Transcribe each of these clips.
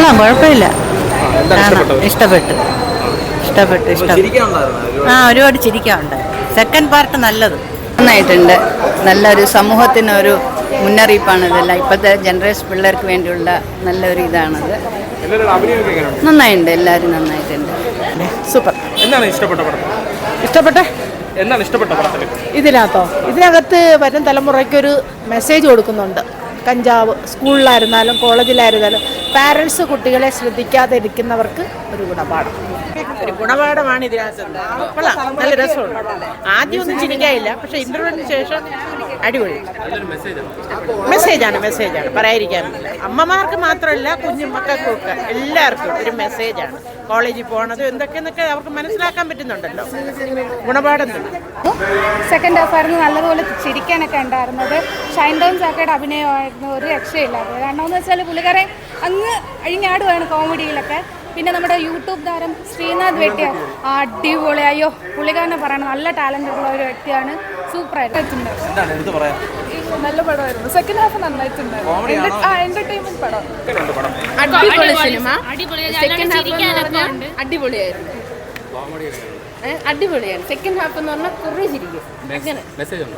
കൊള്ളാം, കുഴപ്പമില്ല. ഇഷ്ടപ്പെട്ടു. ഒരുപാട് ചിരിക്കാനുണ്ട്. സെക്കൻഡ് പാർട്ട് നല്ലത്, നന്നായിട്ടുണ്ട്. നല്ലൊരു സമൂഹത്തിനൊരു മുന്നറിയിപ്പാണ് ഇതെല്ലാം. ഇപ്പോഴത്തെ ജനറേഷൻ പിള്ളേർക്ക് വേണ്ടിയുള്ള നല്ലൊരു ഇതാണത്. നന്നായിട്ടുണ്ട്, എല്ലാവരും നന്നായിട്ടുണ്ട്. സൂപ്പർ. എന്താണ് ഇഷ്ടപ്പെട്ട പടത്തിൽ? ഇതിനകത്ത് വരും തലമുറയ്ക്കൊരു മെസ്സേജ് കൊടുക്കുന്നുണ്ട്. കഞ്ചാവ് സ്കൂളിലായിരുന്നാലും കോളേജിലായിരുന്നാലും പാരൻസ് കുട്ടികളെ ശ്രദ്ധിക്കാതെ ഇരിക്കുന്നവർക്ക് ഒരു ഗുണപാഠമാണ് ഇതിനകത്ത്. നല്ല രസമുണ്ട്. ആദ്യം ഒന്നും ചിരിക്കായില്ല, പക്ഷെ ഇന്റർവ്യൂവിന് ശേഷം അടിപൊളി മെസ്സേജാണ്. പറയാതിരിക്കാനില്ല. അമ്മമാർക്ക് മാത്രമല്ല, കുഞ്ഞുമക്കൾക്കൊക്കെ എല്ലാവർക്കും ഒരു മെസ്സേജാണ്. കോളേജിൽ പോകണത് എന്തൊക്കെയെന്നൊക്കെ അവർക്ക് മനസ്സിലാക്കാൻ പറ്റുന്നുണ്ടല്ലോ. ഗുണപാഠം തന്നെ. സെക്കൻഡ് ഹാഫ് ആയിരുന്നു, നല്ലതുപോലെ ചിരിക്കാനൊക്കെ ഉണ്ടായിരുന്നത്. ഷൈൻ ടോം ചാക്കയുടെ അഭിനയമായിരുന്നു, ഒരു രക്ഷയില്ലാത്തത്. കാരണം എന്ന് വെച്ചാൽ പുള്ളിക്കാരൻ അങ്ങ് അഴിഞ്ഞാടുകയാണ് കോമഡിയിലൊക്കെ. പിന്നെ നമ്മുടെ യൂട്യൂബ് താരം ശ്രീനാഥ് വെട്ടിയാർ അടിപൊളി. അയ്യോ, പുള്ളിക്കാരനെ പറയണം, നല്ല ടാലൻ്റ് ഉള്ള ഒരു വ്യക്തിയാണ്. സൂപ്പറായിട്ടുണ്ട്. നല്ല പടമായിരുന്നു. Second half നന്നായിട്ടുണ്ടായിരുന്നു. എന്റർടൈൻമെന്റ് പടം. അടിപൊളി സിനിമ. സെക്കൻഡ് ഹാഫ് അടിപൊളിയായിരുന്നു. അടിപൊളിയാണ്. സെക്കൻഡ് ഹാഫ് എന്ന് പറഞ്ഞാൽ കുറേ ചിരിക്കും. മെസ്സേജ് ഉണ്ട്.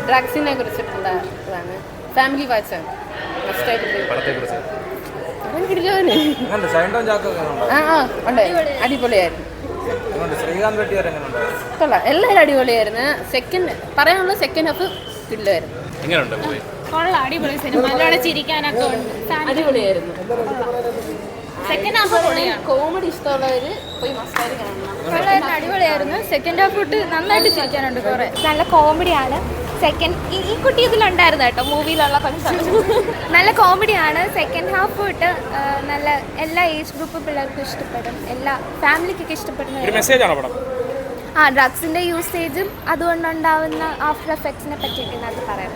ഡ്രഗ്സിനെ കുറിച്ചിട്ടുള്ള ഇതാണ്. ഫാമിലി വാച്ചാണ്. അടിപൊളിയായിരുന്നു. കൊള്ളാം, എല്ലാവരും അടിപൊളിയായിരുന്നു. പറയാനുള്ള സെക്കൻഡ് ഹാഫ് കിടിലായിരുന്നു. കൊള്ളാം, അടിപൊളി സിനിമ. നല്ലോണം ചിരിക്കാനൊക്കെ ഉണ്ട്. അടിപൊളിയായിരുന്നു. സെക്കൻഡ് ഹാഫ് കോമഡി ഇഷ്ടമുള്ളവര് പോയി മസ്റ്റായിട്ട് കാണണം. അടിപൊളിയായിരുന്നു. സെക്കൻഡ് ഹാഫ് തൊട്ട് നന്നായിട്ട് ചിരിക്കാനുണ്ട്. കുറെ നല്ല കോമഡിയാണ്. ഈ കുട്ടി ഇതിലുണ്ടായിരുന്നു കേട്ടോ, മൂവിയിലുള്ള കുറച്ച് നല്ല കോമഡിയാണ്. സെക്കൻഡ് ഹാഫ് തൊട്ട് നല്ല എല്ലാ ഏജ് ഗ്രൂപ്പ് പിള്ളേർക്കും ഇഷ്ടപ്പെടും, എല്ലാ ഫാമിലിക്കൊക്കെ ഇഷ്ടപ്പെടുന്ന. ഡ്രഗ്സിന്റെ യൂസേജും അതുകൊണ്ടുണ്ടാവുന്ന ആഫ്റ്റർ എഫക്ട്സിനെ പറ്റിയൊക്കെ ഇതിനകത്ത് പറയാം.